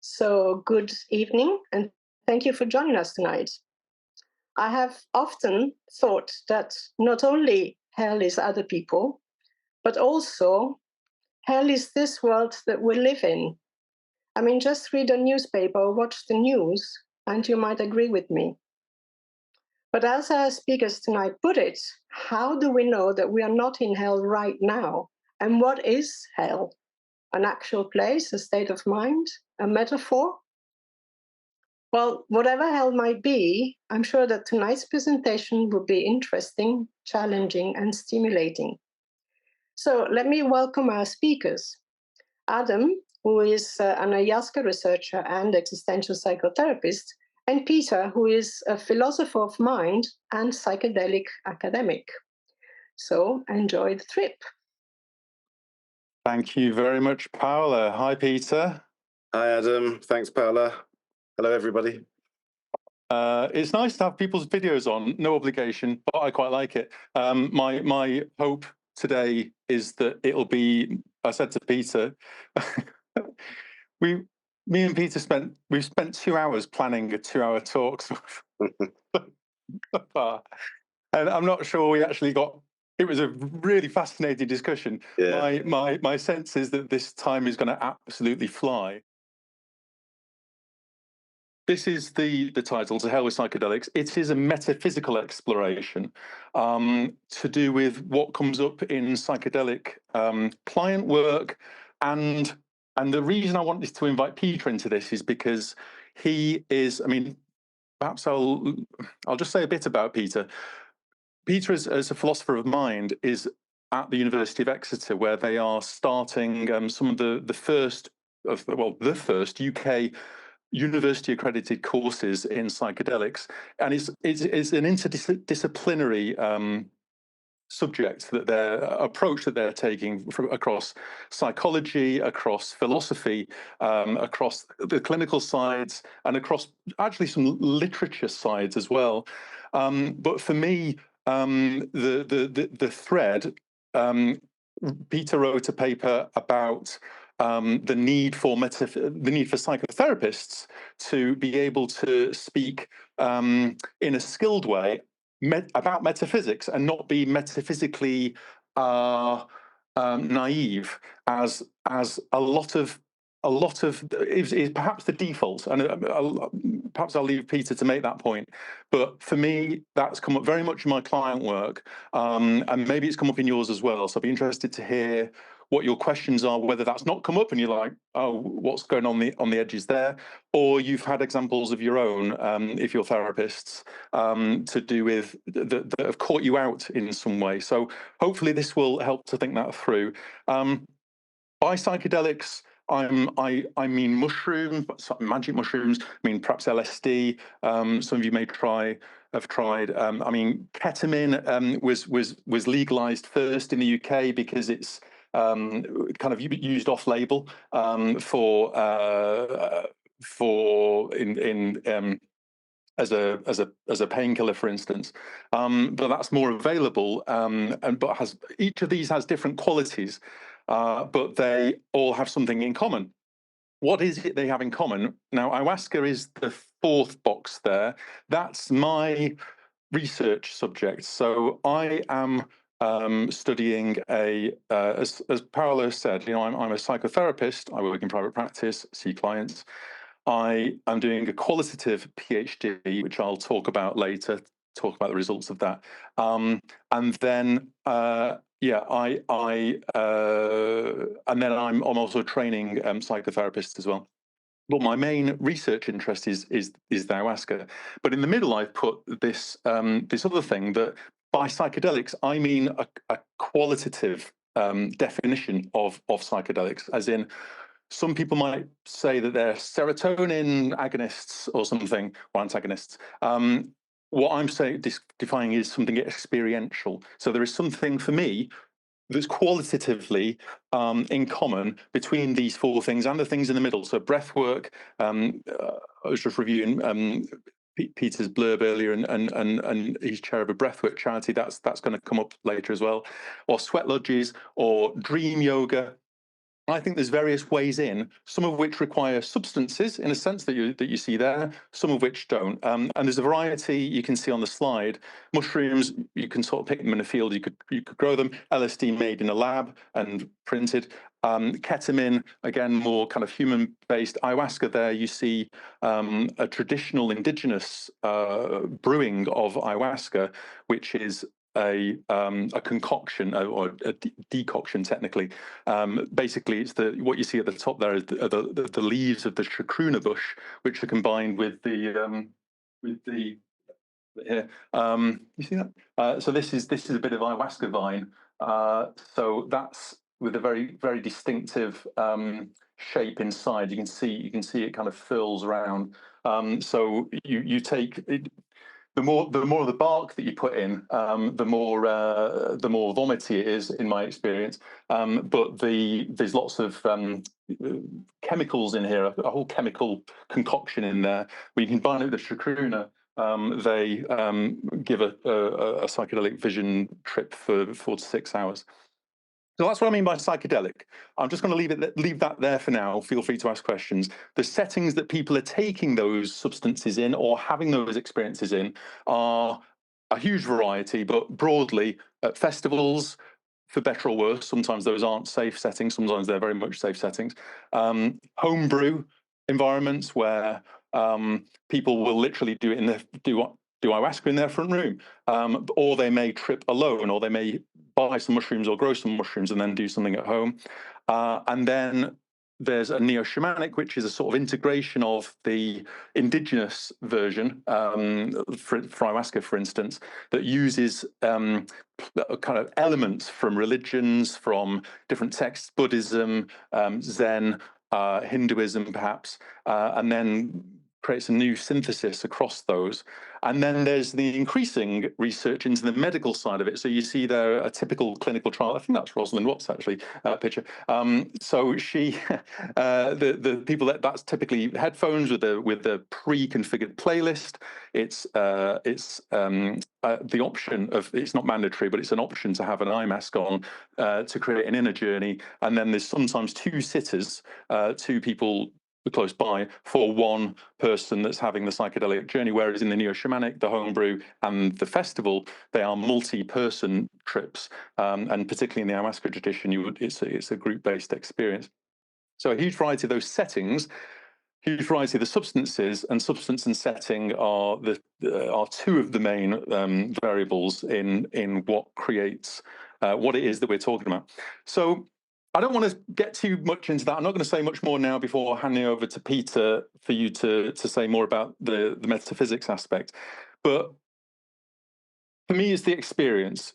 So, good evening, and thank you for joining us tonight. I have often thought that not only hell is other people, but also hell is this world that we live in. I mean, just read a newspaper or watch the news, and you might agree with me. But as our speakers tonight put it, how do we know that we are not in hell right now? And what is hell? An actual place, a state of mind, a metaphor? Well, whatever hell might be, I'm sure that tonight's presentation will be interesting, challenging, and stimulating. So let me welcome our speakers. Adam, who is an ayahuasca researcher and existential psychotherapist, and Peter, who is a philosopher of mind and psychedelic academic. So enjoy the trip. Thank you very much, Paola. Hi, Peter. Hi, Adam. Thanks, Paola. Hello, everybody. It's nice to have people's videos on, no obligation, but I quite like it. My hope today is that it'll be, I said to Peter, me and Peter we've spent 2 hours planning a 2-hour talk. And I'm not sure we actually got, it was a really fascinating discussion. Yeah. My sense is that this time is going to absolutely fly. This is the title, To Hell with Psychedelics. It is a metaphysical exploration to do with what comes up in psychedelic client work. And the reason I wanted to invite Peter into this is because he is, I mean, perhaps I'll just say a bit about Peter. Peter, as a philosopher of mind, is at the University of Exeter, where they are starting some of the first UK university accredited courses in psychedelics, and it's an interdisciplinary subject that their approach that they're taking across psychology, across philosophy, across the clinical sides, and across actually some literature sides as well. But for me, the thread. Peter wrote a paper about the need for psychotherapists to be able to speak in a skilled way about metaphysics and not be metaphysically naive, as a lot of is perhaps the default, and perhaps I'll leave Peter to make that point. But for me, that's come up very much in my client work, and maybe it's come up in yours as well. So I'd be interested to hear what your questions are, whether that's not come up and you're like, oh, what's going on the edges there, or you've had examples of your own, if you're therapists, to do with that have caught you out in some way. So hopefully this will help to think that through. By psychedelics, I mean mushrooms, magic mushrooms. I mean perhaps LSD. Some of you may have tried. I mean ketamine was legalized first in the UK because it's kind of used off label for as a painkiller, for instance, but that's more available. But each of these has different qualities, but they all have something in common. What is it they have in common? Now, ayahuasca is the fourth box there. That's my research subject. So I am studying as Paolo said, I'm a psychotherapist. I work in private practice, see clients. I am doing a qualitative PhD, which I'll talk about later, talk about the results of that. And then, and then I'm also training psychotherapists as well. But my main research interest is the ayahuasca. But in the middle, I've put this this other thing that by psychedelics I mean a qualitative definition of psychedelics, as in some people might say that they're serotonin agonists or something, or antagonists. What I'm defining is something experiential. So there is something for me that's qualitatively in common between these four things and the things in the middle. So breath work, I was just reviewing Peter's blurb earlier, and he's chair of a breathwork charity. That's going to come up later as well. Or sweat lodges, or dream yoga, I think there's various ways in, some of which require substances in a sense that you see there, some of which don't. And there's a variety you can see on the slide. Mushrooms, you can sort of pick them in a field, you could grow them. LSD made in a lab and printed. Ketamine, again, more kind of human-based. Ayahuasca, there you see a traditional indigenous brewing of ayahuasca, which is a concoction or a decoction, technically. Basically, it's what you see at the top there is the leaves of the chacruna bush, which are combined with the here. You see that? So this is a bit of ayahuasca vine. So that's with a very distinctive shape inside. You can see it kind of furls around. So you take it. The more of the bark that you put in, the more vomity it is, in my experience. But there's lots of chemicals in here, a whole chemical concoction in there. When you combine it with the chacruna, they give a psychedelic vision trip for 4 to 6 hours. So that's what I mean by psychedelic. I'm just going to leave that there for now. Feel free to ask questions. The settings that people are taking those substances in or having those experiences in are a huge variety, but broadly at festivals, for better or worse. Sometimes those aren't safe settings. Sometimes they're very much safe settings. Homebrew environments where people will literally do ayahuasca in their front room, or they may trip alone, or they may buy some mushrooms or grow some mushrooms and then do something at home. And then there's a neo-shamanic, which is a sort of integration of the indigenous version, for ayahuasca, for instance, that uses kind of elements from religions, from different texts, Buddhism, Zen, Hinduism, perhaps, and then creates a new synthesis across those. And then there's the increasing research into the medical side of it. So you see there a typical clinical trial. I think that's Rosalind Watts, actually, picture. So she, the people that's typically headphones with the pre-configured playlist. It's the option of, it's not mandatory, but it's an option to have an eye mask on to create an inner journey. And then there's sometimes 2 sitters, 2 people close by for one person that's having the psychedelic journey, whereas in the neo-shamanic, the homebrew, and the festival, they are multi-person trips, and particularly in the ayahuasca tradition, it's a group-based experience. So a huge variety of those settings, huge variety of the substances, and substance and setting are 2 of the main variables in what creates what it is that we're talking about. So I don't want to get too much into that. I'm not going to say much more now before handing over to Peter for you to say more about the metaphysics aspect. But for me, it's the experience.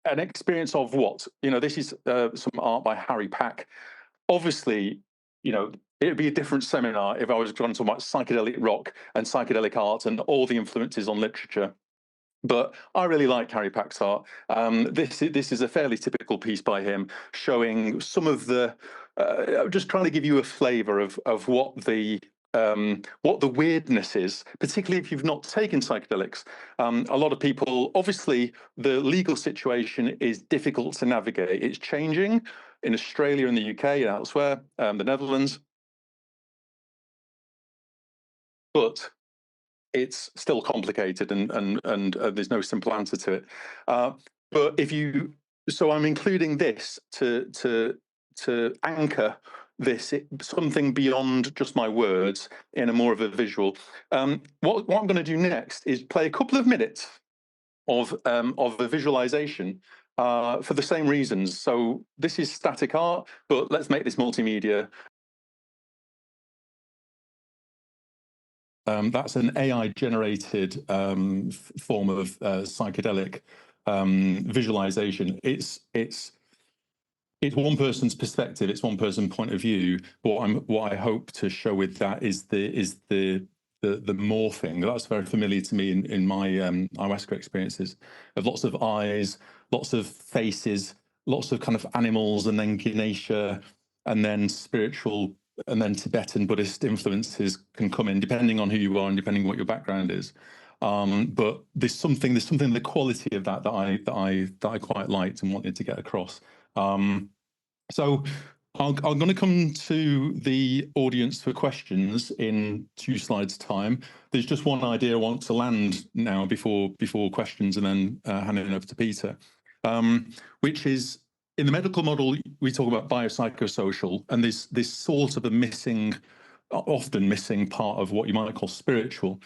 An experience of what? This is some art by Harry Pack. Obviously, it would be a different seminar if I was going to talk about psychedelic rock and psychedelic art and all the influences on literature. But I really like Harry Pack's art. This is a fairly typical piece by him, showing some of the, just trying to give you a flavour of what the weirdness is, particularly if you've not taken psychedelics. A lot of people, obviously, the legal situation is difficult to navigate. It's changing in Australia and the UK and elsewhere, the Netherlands. But it's still complicated, and there's no simple answer to it. But so I'm including this to anchor this something beyond just my words in a more of a visual. What I'm going to do next is play a couple of minutes of a visualization for the same reasons. So this is static art, but let's make this multimedia. That's an AI-generated form of psychedelic visualization. It's one person's perspective. It's one person's point of view. What I hope to show with that is the morphing. That's very familiar to me in my ayahuasca experiences, of lots of eyes, lots of faces, lots of kind of animals, and then Ganesha, and then spiritual, and then Tibetan Buddhist influences can come in, depending on who you are and depending on what your background is. But there's something the quality of that I quite liked and wanted to get across. So I'm going to come to the audience for questions in 2 slides' time. There's just one idea I want to land now before questions, and then handing it over to Peter, which is, in the medical model, we talk about biopsychosocial, and this sort of a missing, often missing part of what you might call spiritual.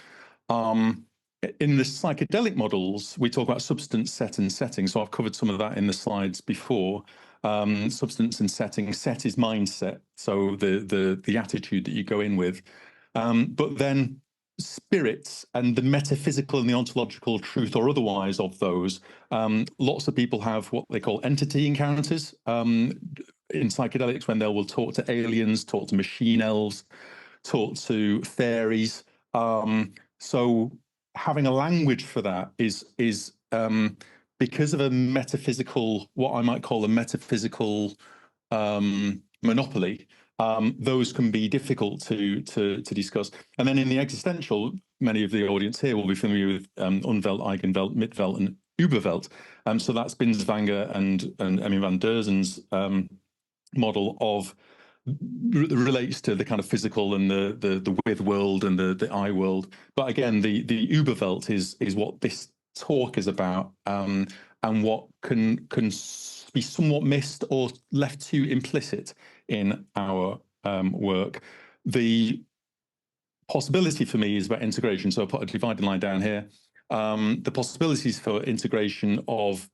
In the psychedelic models, we talk about substance, set, and setting. So I've covered some of that in the slides before. Substance and setting. Set is mindset, so the attitude that you go in with. But then spirits and the metaphysical and the ontological truth or otherwise of those. Lots of people have what they call entity encounters in psychedelics, when they will talk to aliens, talk to machine elves, talk to fairies. So having a language for that is because of a metaphysical, what I might call a metaphysical monopoly. Those can be difficult to discuss. And then in the existential, many of the audience here will be familiar with Unwelt, Eigenwelt, Midwelt, and Überwelt. So that's Binswanger and Emmy van Derzen's model of relates to the kind of physical and the with world and the I world. But again, the Überwelt is what this talk is about, and what can be somewhat missed or left too implicit in our work. The possibility for me is about integration. So I'll put a dividing line down here. The possibilities for integration of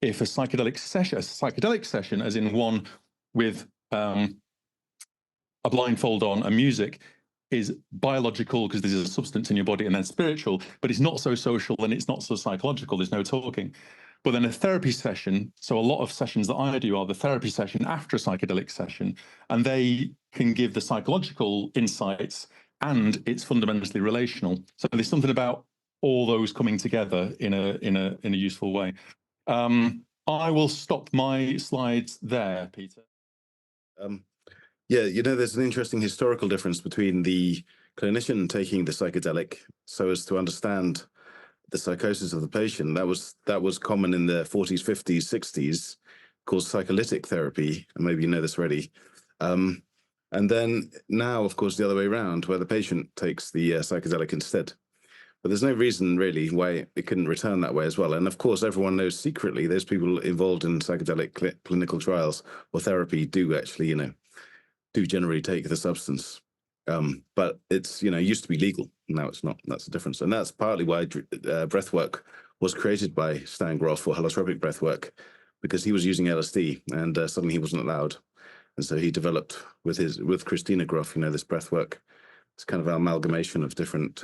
if a psychedelic session, as in one with a blindfold on and music, is biological because there's a substance in your body, and then spiritual, but it's not so social and it's not so psychological. There's no talking. But then a therapy session, so a lot of sessions that I do are the therapy session after a psychedelic session, and they can give the psychological insights, and it's fundamentally relational. So there's something about all those coming together in a useful way. I will stop my slides there, Peter. Yeah, there's an interesting historical difference between the clinician taking the psychedelic so as to understand the psychosis of the patient. That was common in the 40s, 50s, 60s, called psycholytic therapy, and maybe you know this already. And then now, of course, the other way around, where the patient takes the psychedelic instead. But there's no reason really why it couldn't return that way as well. And of course, everyone knows secretly those people involved in psychedelic clinical trials or therapy do actually, do generally take the substance. But it's, used to be legal. Now it's not. That's the difference. And that's partly why breath work was created by Stan Grof, or holotropic breath work, because he was using LSD and suddenly he wasn't allowed. And so he developed with Christina Grof, this breath work. It's kind of an amalgamation of different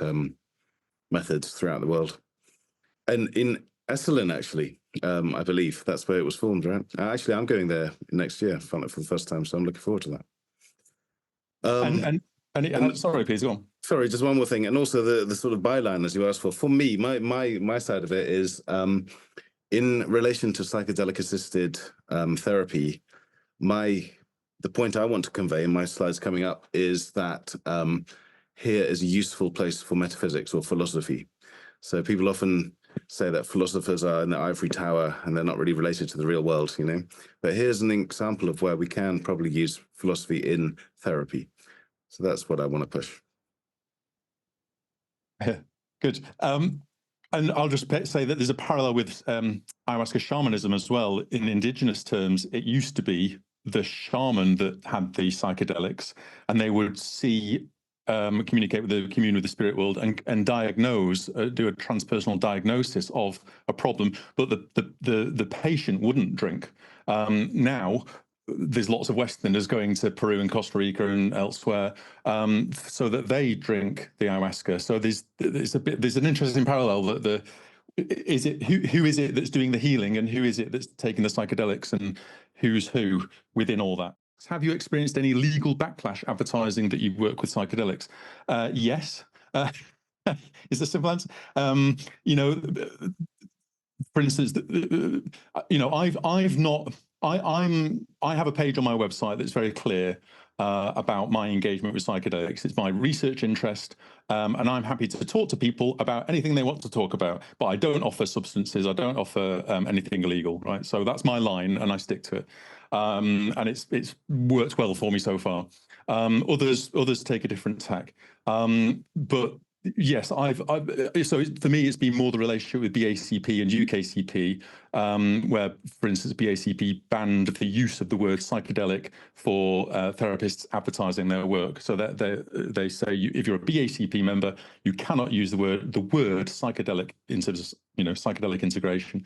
methods throughout the world. And in Esalen, actually, I believe that's where it was formed, right? Actually, I'm going there next year for the first time, so I'm looking forward to that. Sorry, please go on. Sorry, just one more thing, and also the sort of byline as you asked for. For me, my side of it is in relation to psychedelic assisted therapy. The point I want to convey in my slides coming up is that here is a useful place for metaphysics or philosophy. So people often say that philosophers are in the ivory tower and they're not really related to the real world, But here's an example of where we can probably use philosophy in therapy. So that's what I want to push. Good. And I'll just say that there's a parallel with ayahuasca shamanism as well. In indigenous terms, it used to be the shaman that had the psychedelics, and they would communicate with the commune with the spirit world and diagnose, do a transpersonal diagnosis of a problem, but the patient wouldn't drink. Now there's lots of Westerners going to Peru and Costa Rica and elsewhere, so that they drink the ayahuasca. So there's an interesting parallel that who is it that's doing the healing, and who is it that's taking the psychedelics, and who's who within all that. Have you experienced any legal backlash advertising that you work with psychedelics? Yes. Is the simple answer. for instance, you know, I have a page on my website that's very clear about my engagement with psychedelics. It's my research interest, and I'm happy to talk to people about anything they want to talk about. But I don't offer substances. I don't offer anything illegal, right? So that's my line, and I stick to it. And it's worked well for me so far. Others take a different tack, but yes, so for me, it's been more the relationship with BACP and UKCP, where, for instance, BACP banned the use of the word psychedelic for therapists advertising their work. So that they say if you're a BACP member, you cannot use the word psychedelic instead of, you know, psychedelic integration.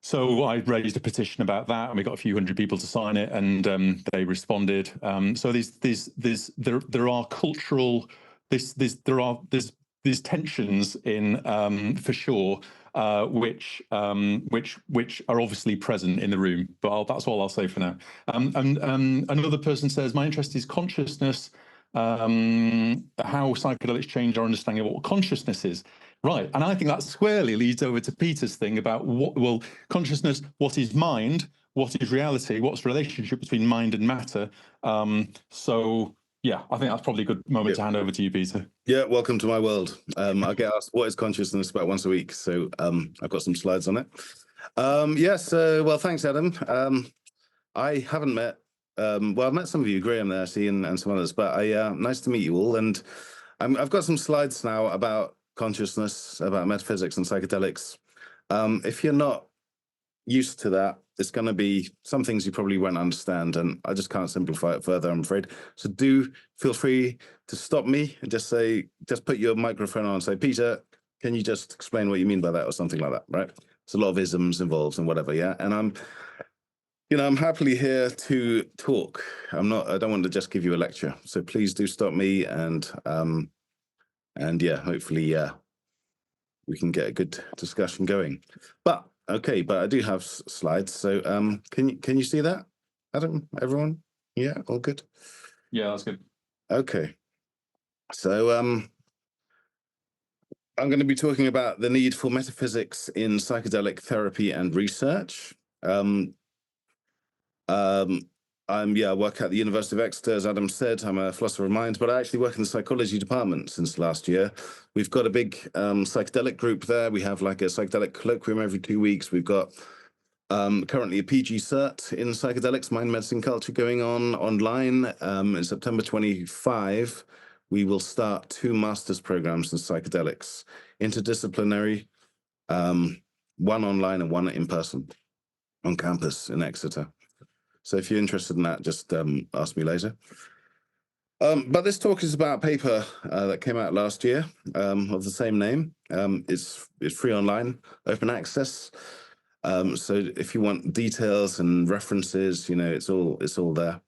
So I raised a petition about that, and we got a few hundred people to sign it, and they responded. So there are cultural there's tensions in for sure, which are obviously present in the room. But that's all I'll say for now. And another person says, my interest is consciousness, how psychedelics change our understanding of what consciousness is. Right, and I think that squarely leads over to Peter's thing about consciousness, what is mind, what is reality, what's the relationship between mind and matter. So yeah, I think that's probably a good moment to hand over to you, Peter. Yeah, welcome to my world. I get asked what is consciousness about once a week, so I've got some slides on it. Yes, well, thanks, Adam. I haven't met, well, I've met some of you, Graham there, see, and some others, but nice to meet you all. And I've got some slides now about consciousness, about metaphysics and psychedelics. If you're not used to that, it's going to be some things you probably won't understand, and I just can't simplify it further, I'm afraid. So do feel free to stop me and just put your microphone on and say, Peter, can you just explain what you mean by that, or something like that, right? There's a lot of isms involved and whatever, yeah? And I'm happily here to talk. I don't want to just give you a lecture. So please do stop me, and yeah, hopefully we can get a good discussion going. But okay, but I do have slides. So can you see that, Adam? Everyone? Yeah, all good? Yeah, that's good. Okay. So I'm going to be talking about the need for metaphysics in psychedelic therapy and research. I work at the University of Exeter, as Adam said. I'm a philosopher of mind, but I actually work in the psychology department since last year. We've got a big psychedelic group there. We have like a psychedelic colloquium every 2 weeks. We've got currently a PG cert in psychedelics, mind medicine culture, going on online. In September 25, we will start 2 master's programs in psychedelics, interdisciplinary, one online and one in person on campus in Exeter. So if you're interested in that, just ask me later. But this talk is about a paper that came out last year of the same name. It's free online, open access. So if you want details and references, you know, it's all there.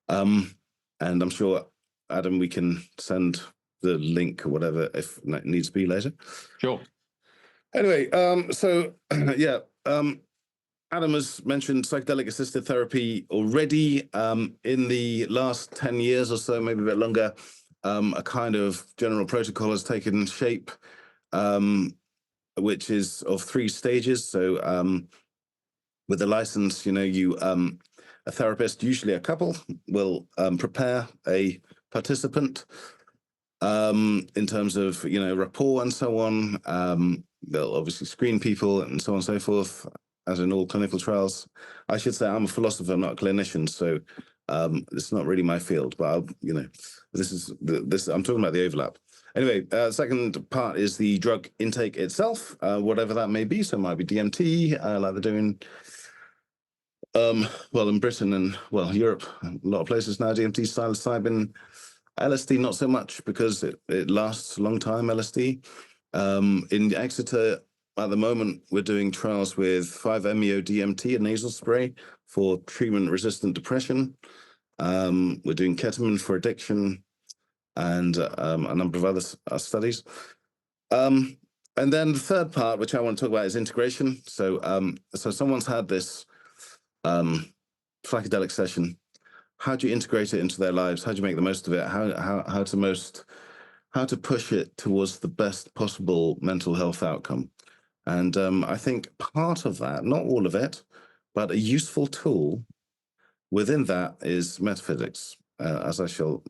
And I'm sure, Adam, we can send the link or whatever if it needs to be later. Sure. Anyway, so yeah. Adam has mentioned psychedelic-assisted therapy already. In the last 10 years or so, maybe a bit longer, a kind of general protocol has taken shape, which is of 3 stages. So with a license, you know, a therapist, usually a couple, will prepare a participant in terms of, you know, rapport and so on. They'll obviously screen people and so on and so forth, as in all clinical trials. I should say I'm a philosopher, not a clinician, so this is not really my field, but you know, I'm talking about the overlap. Anyway, second part is the drug intake itself, whatever that may be. So it might be DMT, like they're doing, well, in Britain and, well, Europe, a lot of places now, DMT, psilocybin, LSD, not so much because it lasts a long time, LSD. In Exeter, at the moment, we're doing trials with 5-MeO-DMT, a nasal spray for treatment-resistant depression. We're doing ketamine for addiction and a number of other studies. And then the third part, which I want to talk about, is integration. So someone's had this psychedelic session. How do you integrate it into their lives? How do you make the most of it? How to push it towards the best possible mental health outcome? And I think part of that, not all of it, but a useful tool within that is metaphysics, as I shall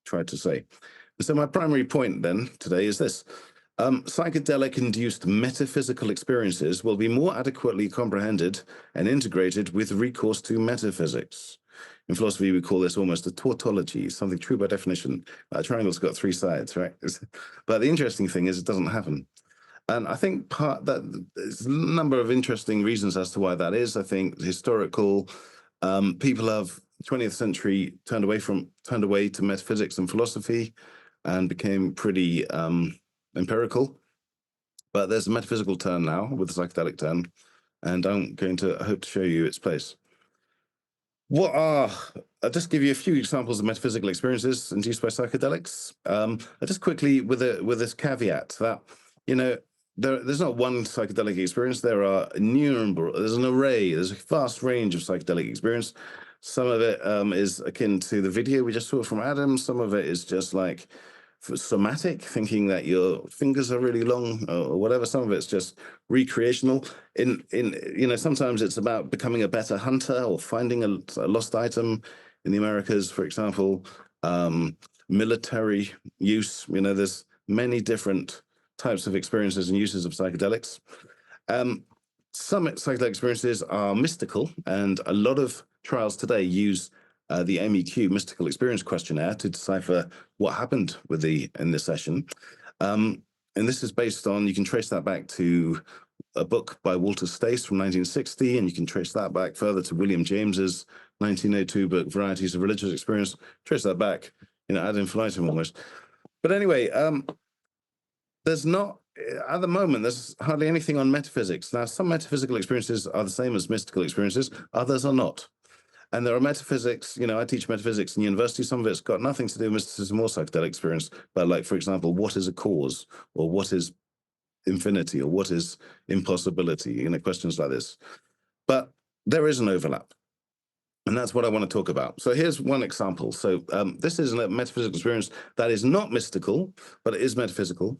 try to say. So my primary point then today is this. Psychedelic-induced metaphysical experiences will be more adequately comprehended and integrated with recourse to metaphysics. In philosophy, we call this almost a tautology, something true by definition. A triangle's got three sides, right? But the interesting thing is it doesn't happen. And I think there's a number of interesting reasons as to why that is. I think historical people have 20th century turned away to metaphysics and philosophy and became pretty empirical. But there's a metaphysical turn now with the psychedelic turn, and I'm going to hope to show you its place. I'll just give you a few examples of metaphysical experiences induced by psychedelics. I'll just quickly with this caveat that, you know, there's not one psychedelic experience. There are innumerable. There's an array. There's a vast range of psychedelic experience. Some of it is akin to the video we just saw from Adam. Some of it is just like somatic, thinking that your fingers are really long or whatever. Some of it's just recreational. Sometimes it's about becoming a better hunter or finding a lost item in the Americas, for example. Military use. There's many different types of experiences and uses of psychedelics. Some psychedelic experiences are mystical, and a lot of trials today use the MEQ Mystical Experience Questionnaire to decipher what happened in this session. And this is based on, you can trace that back to a book by Walter Stace from 1960, and you can trace that back further to William James's 1902 book, Varieties of Religious Experience. Trace that back, ad infinitum almost. But anyway, there's not, at the moment, there's hardly anything on metaphysics. Now, some metaphysical experiences are the same as mystical experiences, others are not. And there are metaphysics, I teach metaphysics in university. Some of it's got nothing to do with mysticism or psychedelic experience, but like, for example, what is a cause, or what is infinity, or what is impossibility, questions like this. But there is an overlap. And that's what I want to talk about. So here's one example. So this is a metaphysical experience that is not mystical, but it is metaphysical.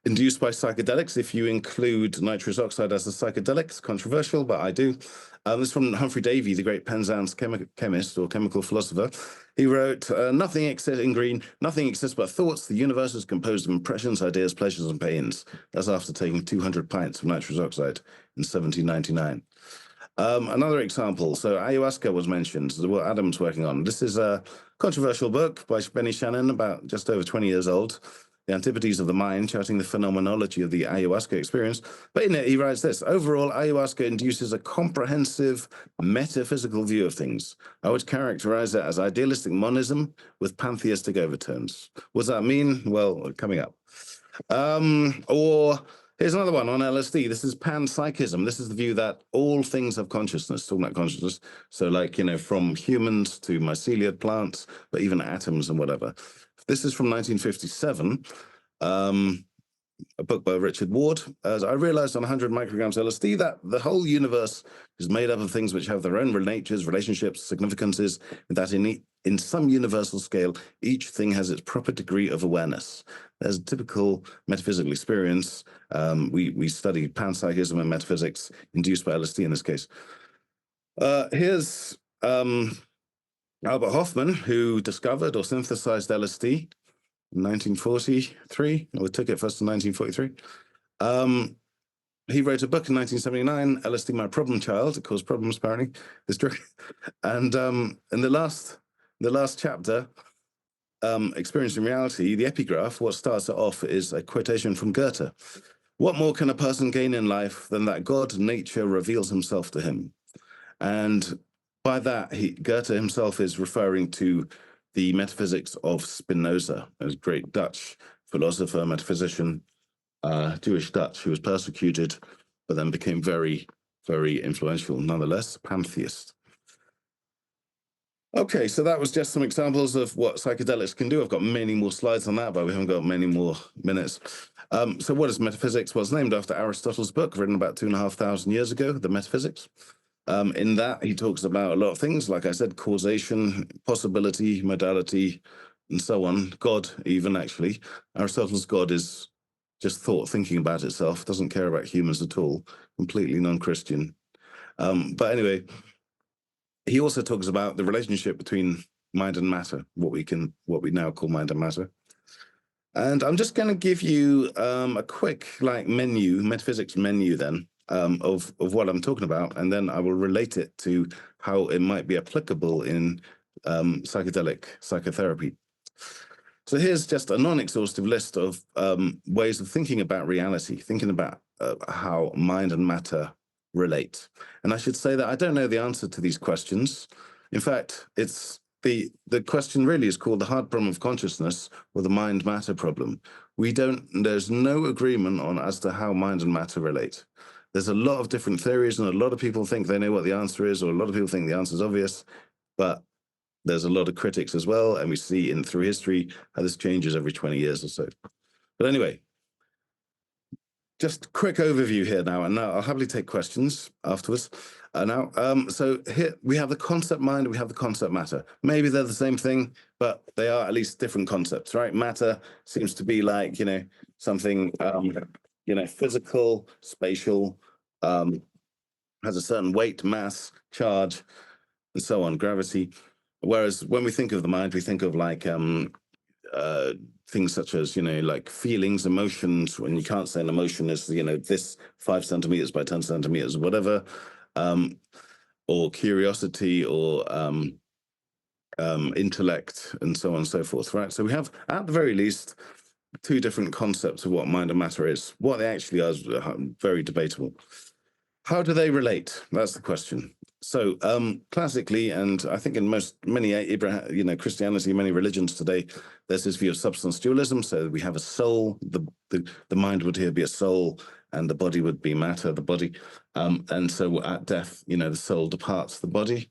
Induced by psychedelics, if you include nitrous oxide as a psychedelic. It's controversial, but I do. This is from Humphrey Davy, the great Penzance chemist or chemical philosopher. He wrote, nothing exists in green, nothing exists but thoughts. The universe is composed of impressions, ideas, pleasures, and pains. That's after taking 200 pints of nitrous oxide in 1799. Another example, so ayahuasca was mentioned, what Adam's working on. This is a controversial book by Benny Shannon, about just over 20 years old. The Antipodes of the Mind, charting the phenomenology of the ayahuasca experience. But in it, he writes this: overall, ayahuasca induces a comprehensive metaphysical view of things. I would characterize it as idealistic monism with pantheistic overtones. What does that mean? Well, coming up. Or here's another one on LSD. This is panpsychism. This is the view that all things have consciousness, talking about consciousness. So like, from humans to mycelial plants, but even atoms and whatever. This is from 1957, a book by Richard Ward. As I realized on 100 micrograms LSD that the whole universe is made up of things which have their own natures, relationships, significances, and that in some universal scale, each thing has its proper degree of awareness. There's a typical metaphysical experience. We study panpsychism and metaphysics induced by LSD in this case. Here's Albert Hoffman, who discovered or synthesized LSD in 1943, or took it first in 1943. He wrote a book in 1979, LSD My Problem Child. It caused problems, apparently, this drug. And in the last chapter, Experiencing Reality, the epigraph, what starts it off is a quotation from Goethe. What more can a person gain in life than that God, nature, reveals himself to him? And by that, Goethe himself is referring to the metaphysics of Spinoza, a great Dutch philosopher, metaphysician, Jewish Dutch, who was persecuted, but then became very, very influential, nonetheless, pantheist. Okay, so that was just some examples of what psychedelics can do. I've got many more slides on that, but we haven't got many more minutes. So what is metaphysics? Well, it's named after Aristotle's book, written about 2,500 years ago, The Metaphysics. In that, he talks about a lot of things, like I said, causation, possibility, modality, and so on. God, even, actually. Aristotle's God is just thought thinking about itself, doesn't care about humans at all, completely non-Christian. But anyway, he also talks about the relationship between mind and matter, what we now call mind and matter. And I'm just going to give you a quick metaphysics menu then of what I'm talking about, and then I will relate it to how it might be applicable in psychedelic psychotherapy. So here's just a non-exhaustive list of ways of thinking about reality, thinking about how mind and matter relate. And I should say that I don't know the answer to these questions. In fact, it's the question really is called the hard problem of consciousness, or the mind-matter problem. There's no agreement on as to how mind and matter relate. There's a lot of different theories, and a lot of people think they know what the answer is, or a lot of people think the answer is obvious, but there's a lot of critics as well, and we see through history how this changes every 20 years or so. But anyway, just a quick overview here now, and now I'll happily take questions afterwards. So here we have the concept mind, we have the concept matter. Maybe they're the same thing, but they are at least different concepts, right? Matter seems to be like, something, physical, spatial, has a certain weight, mass, charge, and so on, gravity. Whereas when we think of the mind, we think of like things such as, like feelings, emotions, when you can't say an emotion is, this 5 centimeters by 10 centimeters, whatever, or curiosity, or intellect, and so on and so forth, right? So we have, at the very least, 2 different concepts of what mind and matter is. What they actually are is very debatable. How do they relate? That's the question. So classically, and I think in many Christianity, many religions today, there's this view of substance dualism. So we have a soul, the mind would here be a soul, and the body would be matter, the body. And so at death, the soul departs the body.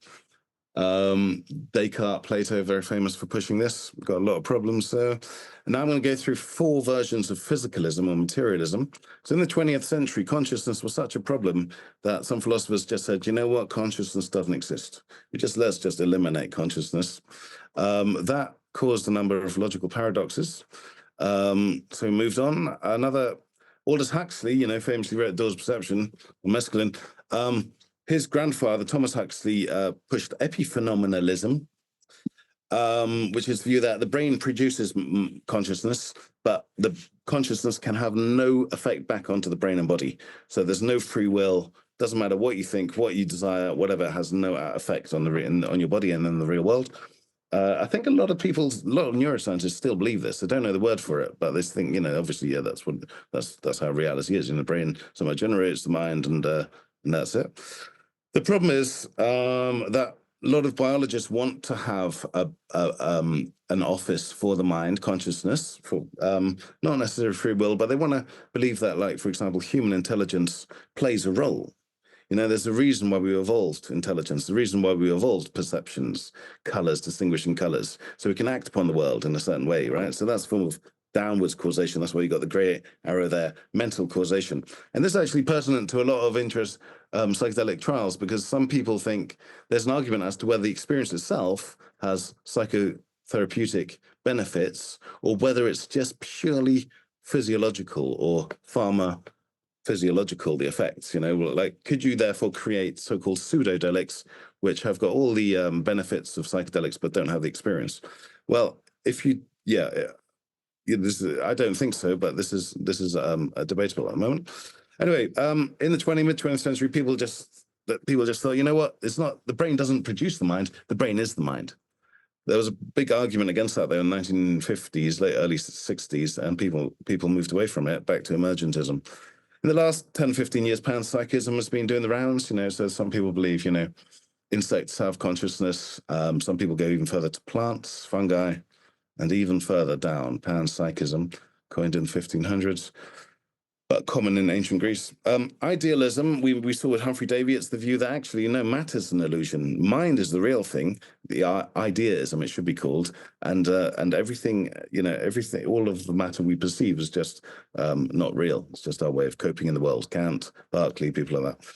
Descartes, Plato, very famous for pushing this. We've got a lot of problems there. And now I'm going to go through 4 versions of physicalism or materialism. So in the 20th century, consciousness was such a problem that some philosophers just said, you know what, consciousness doesn't exist. Let's just eliminate consciousness. That caused a number of logical paradoxes. So we moved on. Aldous Huxley, famously wrote Doors of Perception, or Mescaline. His grandfather, Thomas Huxley, pushed epiphenomenalism, which is the view that the brain produces consciousness, but the consciousness can have no effect back onto the brain and body. So there's no free will. Doesn't matter what you think, what you desire, whatever, has no effect on your body and in the real world. I think a lot of neuroscientists still believe this. They don't know the word for it, but they think, obviously, yeah, that's how reality is. In the brain, somehow generates the mind, and that's it. The problem is that a lot of biologists want to have an office for the mind, consciousness, for not necessarily free will, but they want to believe that, like, for example, human intelligence plays a role. There's a reason why we evolved intelligence, the reason why we evolved perceptions, colors, distinguishing colors, so we can act upon the world in a certain way, right? So that's a form of downwards causation. That's why you got the gray arrow there, mental causation. And this is actually pertinent to a lot of psychedelic trials, because some people think there's an argument as to whether the experience itself has psychotherapeutic benefits, or whether it's just purely physiological or physiological, the effects, like, could you therefore create so-called pseudodelics, which have got all the benefits of psychedelics but don't have the experience? Well, I don't think so, but this is debatable at the moment. Anyway, in the mid-20th century, people just thought, you know what, it's not, the brain doesn't produce the mind, the brain is the mind. There was a big argument against that, though, in the 1950s, late early 60s, and people moved away from it back to emergentism. In the last 10, 15 years, panpsychism has been doing the rounds, so some people believe, insects have consciousness. Some people go even further to plants, fungi, and even further down, panpsychism, coined in the 1500s, but common in ancient Greece. Idealism, we saw with Humphrey Davy, it's the view that actually, matter's an illusion. Mind is the real thing, the idealism, it should be called, and everything, everything, all of the matter we perceive is just not real. It's just our way of coping in the world. Kant, Berkeley, people like that.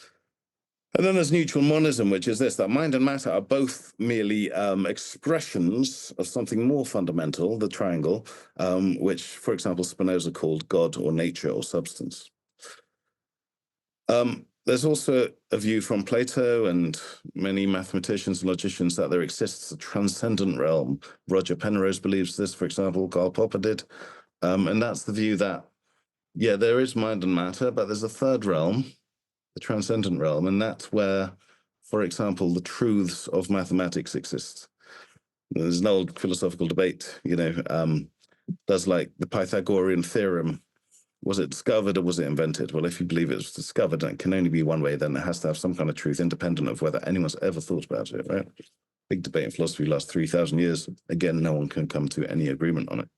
And then there's neutral monism, which is this, that mind and matter are both merely expressions of something more fundamental, the triangle, which, for example, Spinoza called God or nature or substance. There's also a view from Plato and many mathematicians and logicians that there exists a transcendent realm. Roger Penrose believes this, for example, Karl Popper did. And that's the view that, yeah, there is mind and matter, but there's a third realm, the transcendent realm, and that's where, for example, the truths of mathematics exist. There's an old philosophical debate, does like the Pythagorean theorem, was it discovered or was it invented? Well, if you believe it was discovered and it can only be one way, then it has to have some kind of truth independent of whether anyone's ever thought about it, right? Big debate in philosophy last 3,000 years. Again, no one can come to any agreement on it.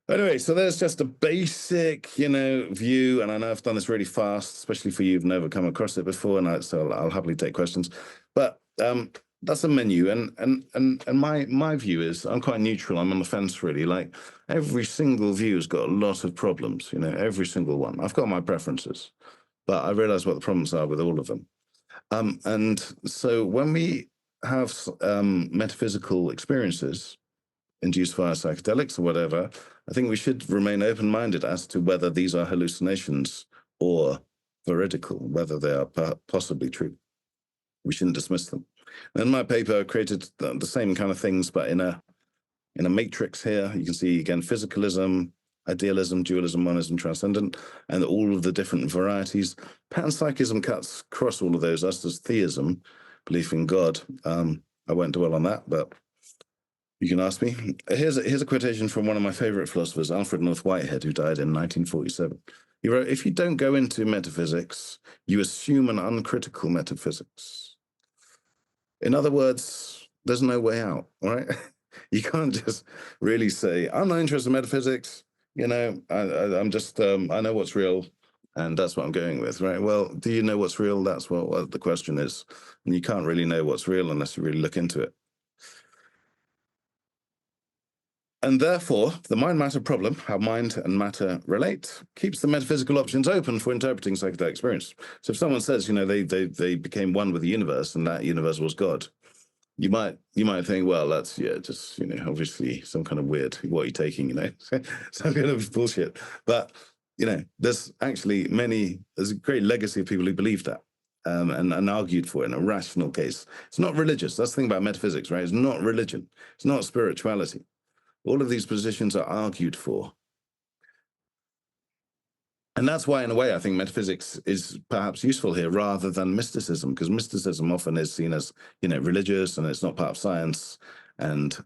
Anyway, so there's just a basic, view, and I know I've done this really fast, especially for you who've never come across it before, and so I'll happily take questions. But that's a menu, and my view is I'm quite neutral. I'm on the fence, really. Like every single view has got a lot of problems, every single one. I've got my preferences, but I realize what the problems are with all of them. And so when we have metaphysical experiences induced via psychedelics or whatever, I think we should remain open-minded as to whether these are hallucinations or veridical, whether they are possibly true. We shouldn't dismiss them. In my paper, I created the same kind of things, but in a matrix here. You can see, again, physicalism, idealism, dualism, monism, transcendent, and all of the different varieties. Panpsychism cuts across all of those, as does theism, belief in God. I won't dwell on that, but you can ask me. Here's a quotation from one of my favorite philosophers, Alfred North Whitehead, who died in 1947. He wrote, "If you don't go into metaphysics, you assume an uncritical metaphysics." In other words, there's no way out, all right? You can't just really say, I'm not interested in metaphysics, I'm just, I know what's real, and that's what I'm going with, right? Well, do you know what's real? That's what the question is. And you can't really know what's real unless you really look into it. And therefore, the mind-matter problem, how mind and matter relate, keeps the metaphysical options open for interpreting psychedelic experience. So if someone says, they became one with the universe and that universe was God, you might think, well, that's, just, obviously some kind of weird, what are you taking, some kind of bullshit. But, there's actually there's a great legacy of people who believe that and argued for it in a rational case. It's not religious. That's the thing about metaphysics, right? It's not religion. It's not spirituality. All of these positions are argued for. And that's why, in a way, I think metaphysics is perhaps useful here rather than mysticism, because mysticism often is seen as, religious, and it's not part of science and,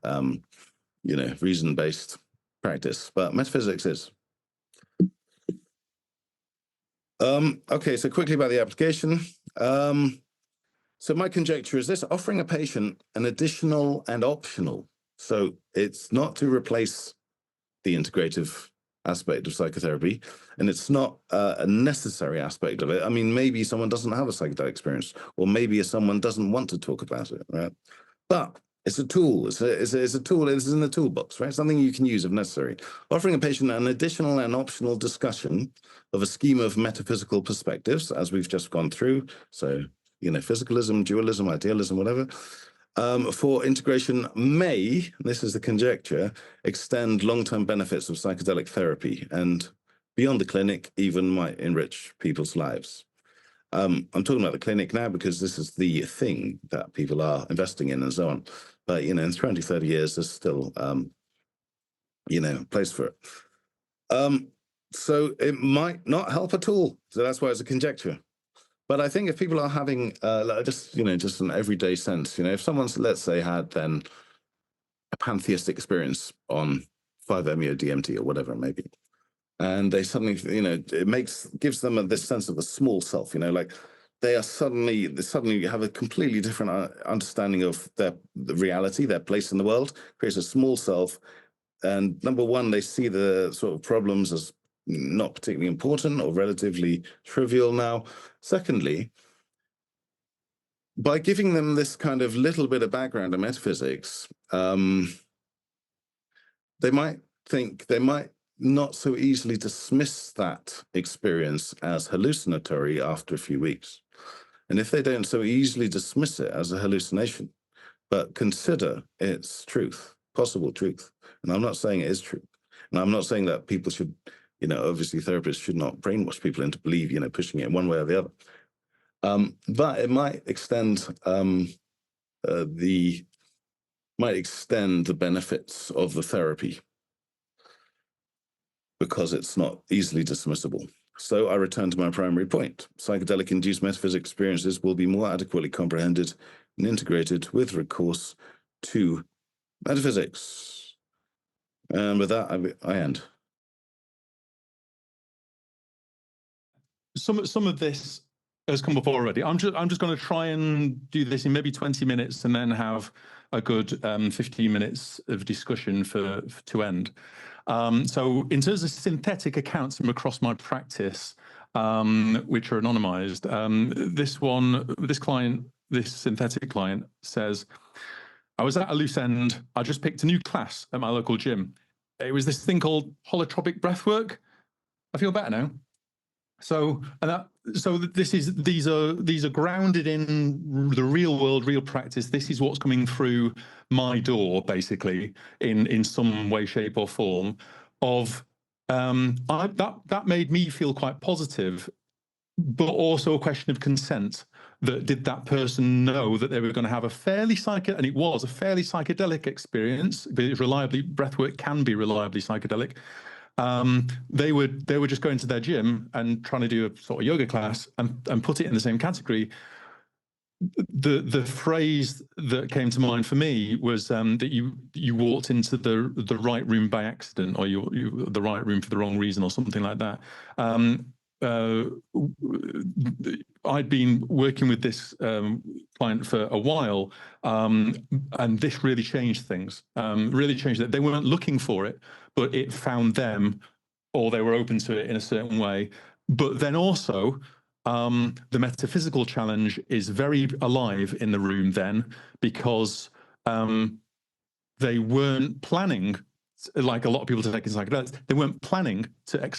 reason-based practice. But metaphysics is. Okay, so quickly about the application. So my conjecture is this: offering a patient an additional and optional. So it's not to replace the integrative aspect of psychotherapy, and it's not a necessary aspect of it. I mean, maybe someone doesn't have a psychedelic experience, or maybe someone doesn't want to talk about it, right? But it's a tool. It's a tool. It's in the toolbox, right? Something you can use if necessary. Offering a patient an additional and optional discussion of a scheme of metaphysical perspectives, as we've just gone through. So, physicalism, dualism, idealism, whatever. For integration may, this is the conjecture, extend long-term benefits of psychedelic therapy and beyond the clinic even might enrich people's lives. I'm talking about the clinic now because this is the thing that people are investing in and so on. But, in 20, 30 years, there's still, a place for it. So it might not help at all. So that's why it's a conjecture. But I think if people are having just an everyday sense, if someone's, let's say, had then a pantheistic experience on 5-MeO-DMT or whatever it may be, and they suddenly, it gives them this sense of a small self, like they suddenly have a completely different understanding of the reality, their place in the world, creates a small self. And number one, they see the sort of problems as not particularly important or relatively trivial now. Secondly, by giving them this kind of little bit of background in metaphysics, they might not so easily dismiss that experience as hallucinatory after a few weeks. And if they don't so easily dismiss it as a hallucination, but consider its truth, possible truth, and I'm not saying it is true, and I'm not saying that people should, obviously therapists should not brainwash people into believe, pushing it one way or the other. But it might extend the benefits of the therapy because it's not easily dismissible. So I return to my primary point. Psychedelic-induced metaphysical experiences will be more adequately comprehended and integrated with recourse to metaphysics. And with that, I end. Some of this has come up already. I'm just going to try and do this in maybe 20 minutes and then have a good 15 minutes of discussion to end. So in terms of synthetic accounts from across my practice, which are anonymized, this synthetic client says, I was at a loose end. I just picked a new class at my local gym. It was this thing called holotropic breathwork. I feel better now. So these are grounded in the real world, real practice. This is what's coming through my door, basically, in some way, shape, or form. That made me feel quite positive, but also a question of consent. That did that person know that they were going to have a fairly and it was a fairly psychedelic experience. Breathwork can be reliably psychedelic. They were just going to their gym and trying to do a sort of yoga class and put it in the same category. The phrase that came to mind for me was that you walked into the right room by accident, or you the right room for the wrong reason, or something like that. I'd been working with this client for a while, and this really changed things. Really changed it. They weren't looking for it, but it found them, or they were open to it in a certain way. But then also, the metaphysical challenge is very alive in the room then, because they weren't planning, like a lot of people taking psychedelics, they weren't planning to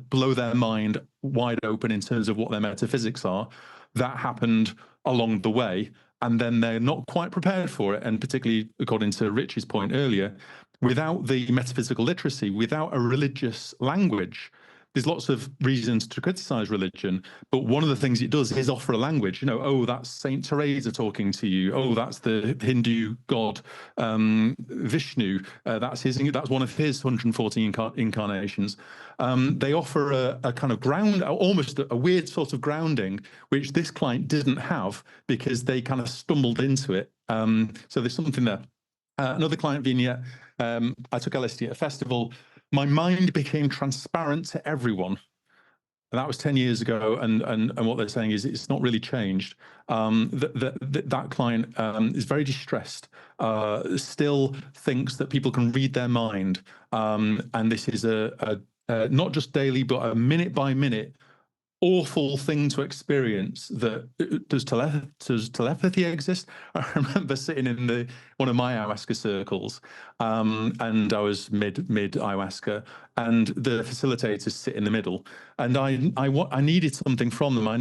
blow their mind wide open in terms of what their metaphysics are. That happened along the way, and then they're not quite prepared for it. And particularly, according to Rich's point earlier, without the metaphysical literacy, without a religious language, there's lots of reasons to criticize religion, but one of the things it does is offer a language. Oh, that's Saint Teresa talking to you. Oh, that's the Hindu god Vishnu. That's one of his 140 incarnations. They offer a kind of ground, almost a weird sort of grounding, which this client didn't have because they kind of stumbled into it. So there's something there. Another client vignette. I took LSD at a festival. My mind became transparent to everyone. And that was 10 years ago, and what they're saying is it's not really changed. That client is very distressed, still thinks that people can read their mind, and this is a not just daily, but a minute by minute awful thing to experience. Does telepathy exist? I remember sitting in one of my ayahuasca circles, and I was mid ayahuasca, and the facilitators sit in the middle, and I needed something from them. I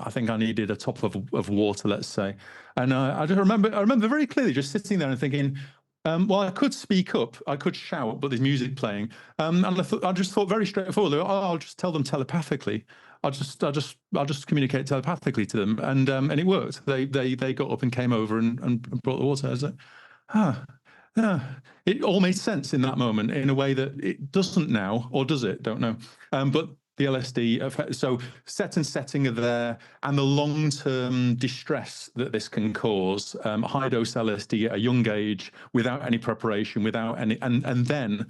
think I needed a top of water, let's say, and I remember very clearly just sitting there and thinking, well, I could speak up, I could shout, but there's music playing, and I just thought very straightforward. Oh, I'll just tell them telepathically. I'll just communicate telepathically to them, and it worked. They got up and came over and brought the water. I was like, yeah. It all made sense in that moment in a way that it doesn't now, or does it? Don't know. But the LSD effect, so set and setting are there, and the long-term distress that this can cause. High dose LSD at a young age, without any preparation, without any, and then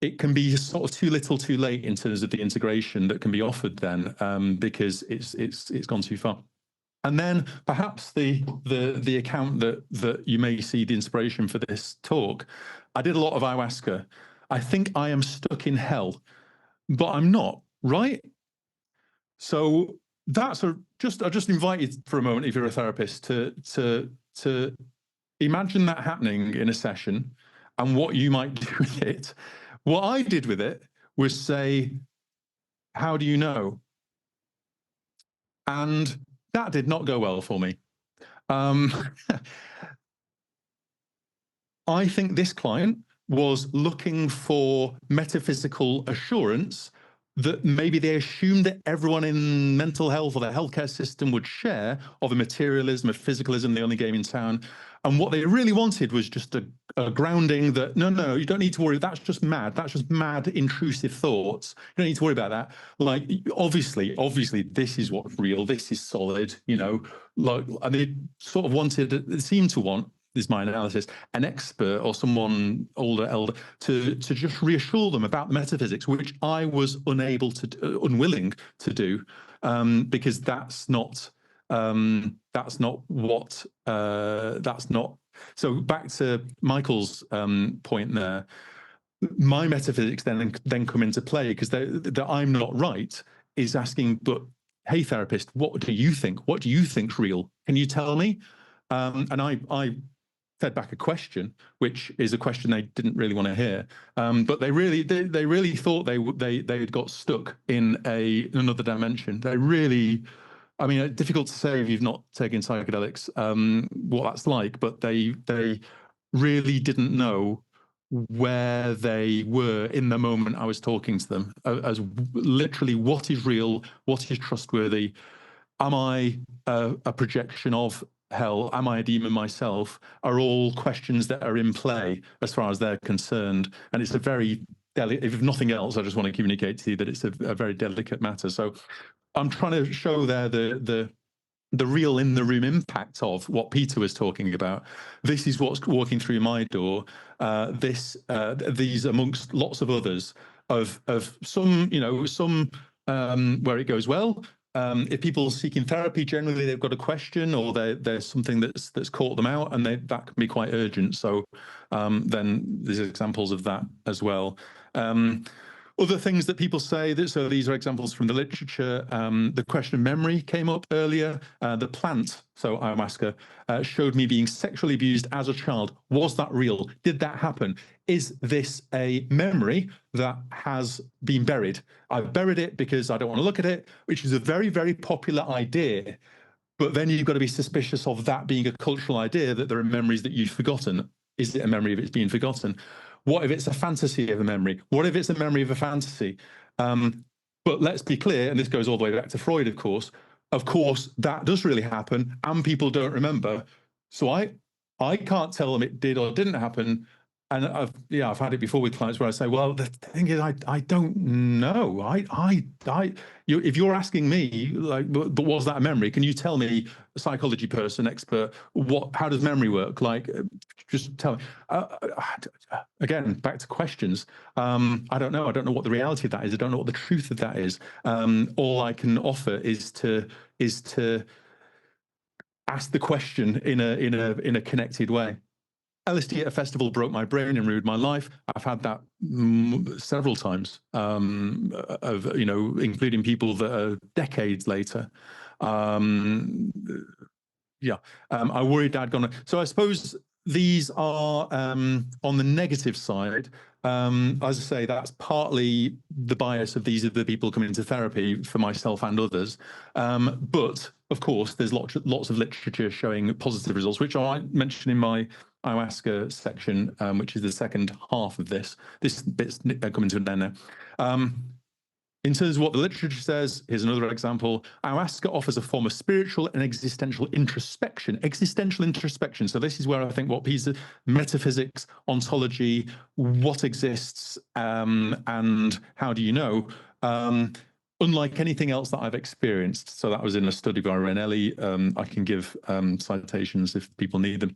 it can be sort of too little, too late in terms of the integration that can be offered then, because it's gone too far. And then perhaps the account that you may see the inspiration for this talk. I did a lot of ayahuasca. I think I am stuck in hell, but I'm not. Right? So that's I just invite you for a moment, if you're a therapist, to imagine that happening in a session and what you might do with it. What I did with it was say, how do you know? And that did not go well for me. I think this client was looking for metaphysical assurance that maybe they assumed that everyone in mental health or the healthcare system would share, of a materialism, a physicalism, the only game in town. And what they really wanted was just a grounding that, no, you don't need to worry. That's just mad. That's just mad, intrusive thoughts. You don't need to worry about that. Like, obviously, this is what's real. This is solid, like, and they sort of wanted, they seemed to want, this is my analysis, an expert or someone elder to just reassure them about the metaphysics, which I was unwilling to do, because that's not what so back to Michael's point there. My metaphysics then come into play, because that I'm not right is asking, but hey, therapist, what do you think? What do you think's real? Can you tell me? And I fed back a question, which is a question they didn't really want to hear, but they really thought they had got stuck in another dimension. They really, I mean, it's difficult to say if you've not taken psychedelics what that's like, but they really didn't know where they were in the moment I was talking to them, as literally what is real, what is trustworthy. Am I a projection of hell? Am I a demon myself? Are all questions that are in play as far as they're concerned. And it's a very delicate, if nothing else, I just want to communicate to you that it's a very delicate matter. So I'm trying to show there the real in the room impact of what Peter was talking about. This is what's walking through my door. These amongst lots of others of some, some where it goes well. If people are seeking therapy, generally they've got a question, or there's something that's caught them out, and that can be quite urgent. So then there's examples of that as well. Other things that people say, so these are examples from the literature. The question of memory came up earlier. The plant, so ayahuasca, showed me being sexually abused as a child. Was that real? Did that happen? Is this a memory that has been buried? I've buried it because I don't want to look at it, which is a very, very popular idea. But then you've got to be suspicious of that being a cultural idea, that there are memories that you've forgotten. Is it a memory of it's being forgotten? What if it's a fantasy of a memory? What if it's a memory of a fantasy? But let's be clear, and this goes all the way back to Freud, of course, that does really happen, and people don't remember. So I can't tell them it did or didn't happen. And I've had it before with clients where I say, well, the thing is, I don't know. If you're asking me, like, but was that a memory? Can you tell me, a psychology person, expert, how does memory work? Like, just tell me. Again, back to questions. I don't know. I don't know what the reality of that is. I don't know what the truth of that is. All I can offer is to ask the question in a connected way. LSD at a festival broke my brain and ruined my life. I've had that several times, including people that are decades later. I worried I'd gone. So I suppose these are on the negative side. As I say, that's partly the bias of these are the people coming into therapy for myself and others. But of course, there's lots of literature showing positive results, which I mentioned in my ayahuasca section, which is the second half of this. This bit's coming to an end now. In terms of what the literature says, here's another example. Ayahuasca offers a form of spiritual and existential introspection. So this is where I think what Peter, metaphysics, ontology, what exists, and how do you know? Unlike anything else that I've experienced. So that was in a study by Ranelli. I can give citations if people need them.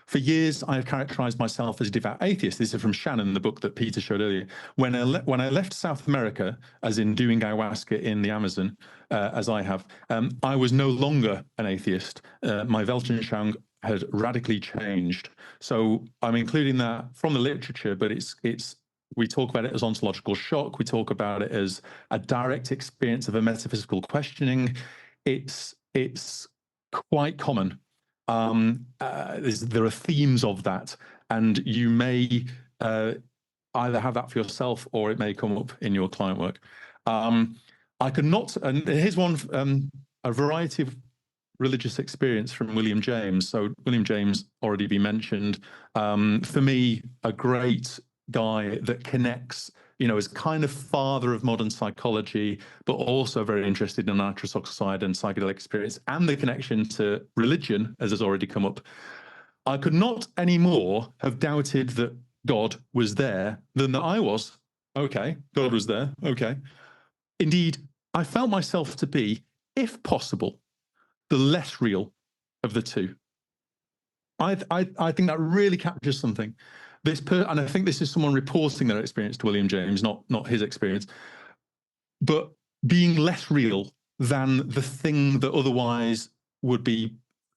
For years, I've characterized myself as a devout atheist. This is from Shannon, the book that Peter showed earlier. When I left South America, as in doing ayahuasca in the Amazon, as I have, I was no longer an atheist. My Weltanschauung had radically changed. So I'm including that from the literature, but we talk about it as ontological shock. We talk about it as a direct experience of a metaphysical questioning. It's quite common. There are themes of that, and you may either have that for yourself or it may come up in your client work. I could not, and here's one a variety of religious experience from William James. So William James already been mentioned. For me, a great guy that connects, is kind of father of modern psychology, but also very interested in nitrous oxide and psychedelic experience and the connection to religion, as has already come up. I could not anymore have doubted that God was there than that I was. Okay, God was there. Okay. Indeed, I felt myself to be, if possible, the less real of the two. I think that really captures something. And I think this is someone reporting their experience to William James, not his experience, but being less real than the thing that otherwise would be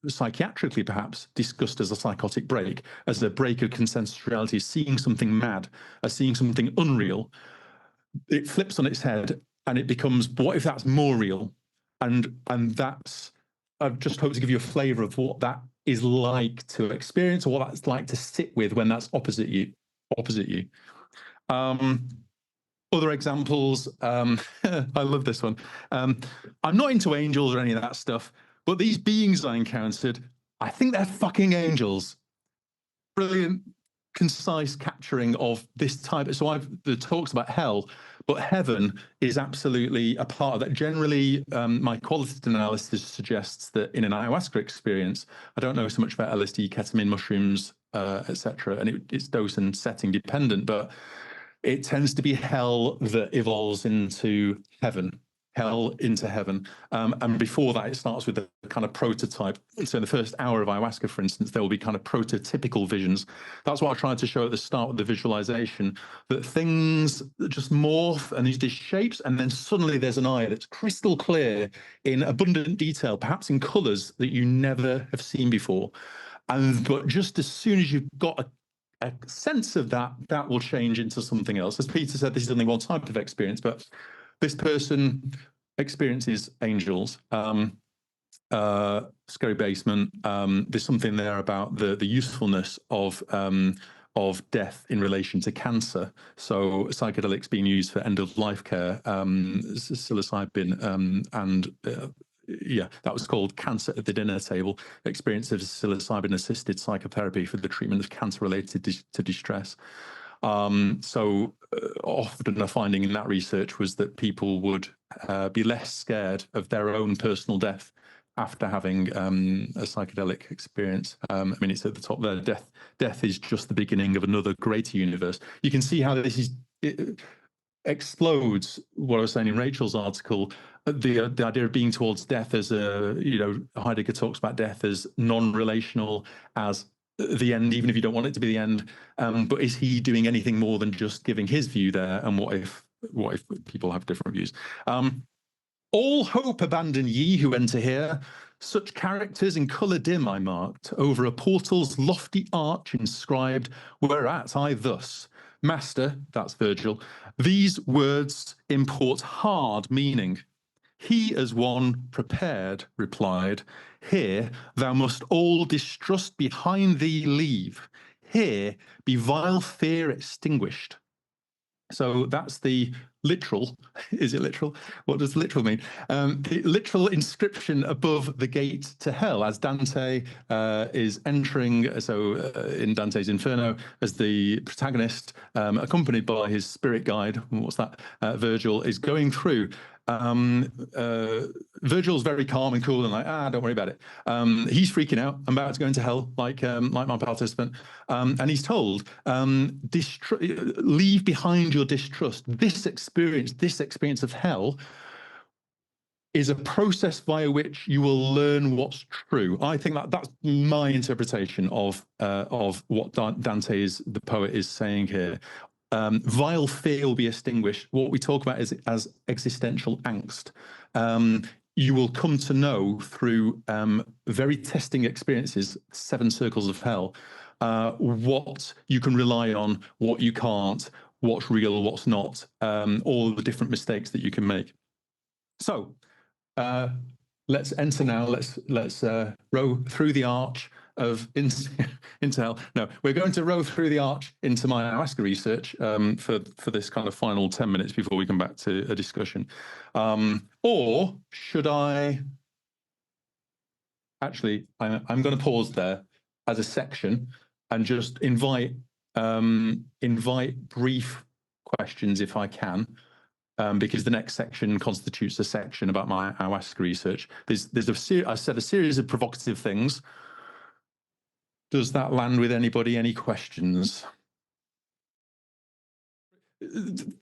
psychiatrically perhaps discussed as a psychotic break, as a break of consensus reality, seeing something mad, as seeing something unreal. It flips on its head and it becomes, what if that's more real? And that's, I've just hoped to give you a flavor of what that is like to experience, or what that's like to sit with when that's opposite you. Other examples, I love this one. I'm not into angels or any of that stuff, but these beings I encountered, I think they're fucking angels. Brilliant, concise capturing of this type. So the talks about hell, but heaven is absolutely a part of that. Generally, my qualitative analysis suggests that in an ayahuasca experience, I don't know so much about LSD, ketamine, mushrooms, etc., and it's dose and setting dependent, but it tends to be hell that evolves into heaven. Hell into heaven. And before that, it starts with a kind of prototype. So in the first hour of ayahuasca, for instance, there will be kind of prototypical visions. That's what I tried to show at the start with the visualization, that things just morph and these shapes, and then suddenly there's an eye that's crystal clear in abundant detail, perhaps in colors that you never have seen before. But just as soon as you've got a sense of that, that will change into something else. As Peter said, this is only one type of experience, but this person experiences angels, scary basement. There's something there about the usefulness of death in relation to cancer. So psychedelics being used for end-of-life care, psilocybin, and yeah, that was called Cancer at the Dinner Table, experience of psilocybin-assisted psychotherapy for the treatment of cancer related to distress. So often a finding in that research was that people would be less scared of their own personal death after having a psychedelic experience. I mean, it's at the top there. Death is just the beginning of another greater universe. You can see how this is... It explodes what I was saying in Rachel's article, the idea of being towards death as Heidegger talks about death as non-relational, as the end, even if you don't want it to be the end. But is he doing anything more than just giving his view there? And what if people have different views? All hope abandon ye who enter here. Such characters in colour dim I marked, over a portal's lofty arch inscribed, whereat I thus, Master, that's Virgil, these words import hard meaning. He as one prepared replied, here thou must all distrust behind thee leave. Here be vile fear extinguished. So that's the literal, is it literal? What does literal mean? The literal inscription above the gate to hell as Dante is entering, so in Dante's Inferno, as the protagonist, accompanied by his spirit guide, what's that, Virgil, is going through. Virgil's very calm and cool and like, don't worry about it. He's freaking out. I'm about to go into hell, like my participant. And he's told, leave behind your distrust. This experience of hell is a process via which you will learn what's true. I think that's my interpretation of what Dante the poet is saying here. Vile fear will be extinguished. What we talk about is as existential angst. You will come to know through very testing experiences, 7 circles of hell, what you can rely on, what you can't, what's real, what's not, all the different mistakes that you can make. So let's enter now. Let's row through the arch of into hell. No, we're going to row through the arch into my ayahuasca research for this kind of final 10 minutes before we come back to a discussion. Or should I actually, I'm going to pause there as a section and just invite brief questions if I can, because the next section constitutes a section about my ayahuasca research. I said a series of provocative things. Does that land with anybody? Any questions?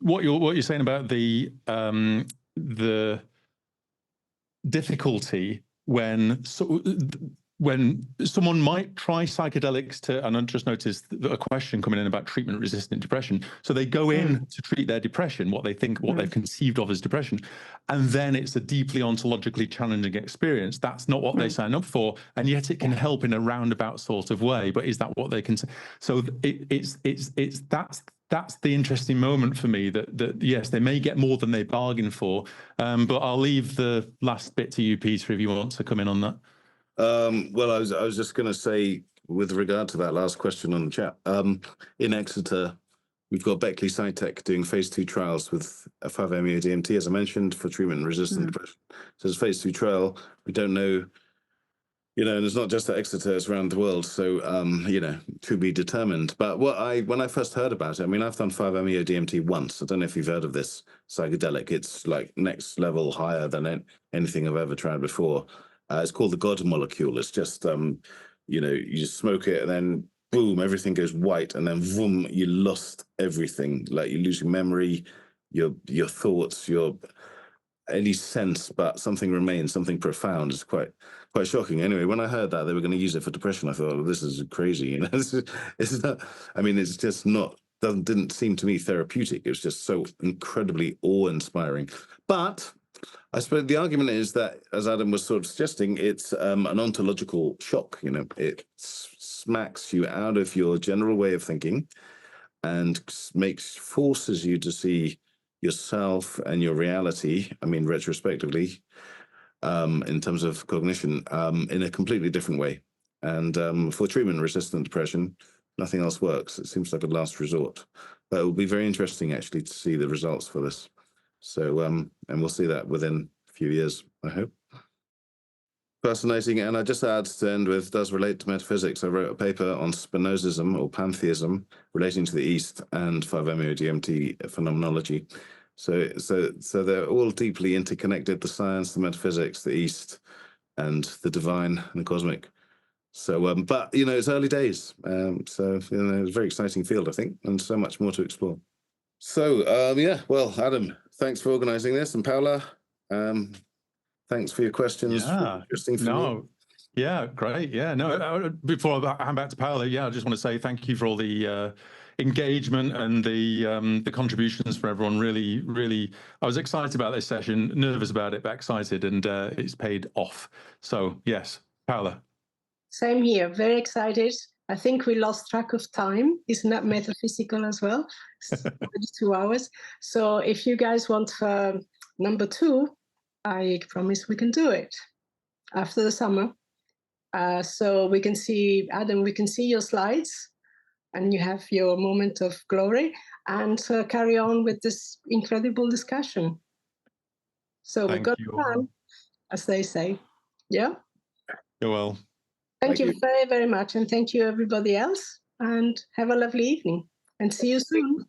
What you're saying about the difficulty when someone might try psychedelics and I just noticed a question coming in about treatment-resistant depression. So they go in to treat their depression, what they've conceived of as depression, and then it's a deeply ontologically challenging experience. That's not what they sign up for, and yet it can help in a roundabout sort of way. But is that what they can? So that's the interesting moment for me. That yes, they may get more than they bargain for, but I'll leave the last bit to you, Peter, if you want to come in on that. Well, I was just going to say, with regard to that last question on the chat, in Exeter, we've got Beckley SciTech doing phase 2 trials with a 5-MeO-DMT, as I mentioned, for treatment-resistant depression. So it's a phase 2 trial. We don't know, and it's not just at Exeter, it's around the world. So, to be determined. But when I first heard about it, I mean, I've done 5-MeO-DMT once. I don't know if you've heard of this psychedelic. It's like next level higher than anything I've ever tried before. It's called the God molecule. It's just, you just smoke it and then boom, everything goes white, and then boom, you lost everything. Like you lose your memory, your thoughts, any sense, but something remains, something profound. It's quite shocking. Anyway, when I heard that they were going to use it for depression, I thought, oh, this is crazy. It's not. I mean, it's just not. Didn't seem to me therapeutic. It was just so incredibly awe-inspiring. But I suppose the argument is that, as Adam was sort of suggesting, it's an ontological shock. It smacks you out of your general way of thinking and forces you to see yourself and your reality, I mean, retrospectively, in terms of cognition, in a completely different way. And for treatment-resistant depression, nothing else works. It seems like a last resort. But it will be very interesting, actually, to see the results for this. So, and we'll see that within a few years, I hope. Fascinating. And I just add to end with, does relate to metaphysics. I wrote a paper on Spinozism or pantheism relating to the East and 5-MeO-DMT phenomenology. So they're all deeply interconnected, the science, the metaphysics, the East, and the divine and the cosmic. So, but, it's early days. So, it's a very exciting field, I think, and so much more to explore. So, well, Adam, thanks for organizing this. And Paula, thanks for your questions. Yeah, interesting for me. Yeah, great. Yeah, no, before I hand back to Paula, I just want to say thank you for all the engagement and the contributions for everyone. Really, really, I was excited about this session, nervous about it, but excited, and it's paid off. So, yes, Paula. Same here, very excited. I think we lost track of time. Isn't that metaphysical as well? It's already 2 hours. So if you guys want number 2, I promise we can do it after the summer. So we can see, Adam, we can see your slides and you have your moment of glory and carry on with this incredible discussion. So we've got time, as they say. Yeah? You're well. Thank you very, very much. And thank you, everybody else. And have a lovely evening. And see you soon.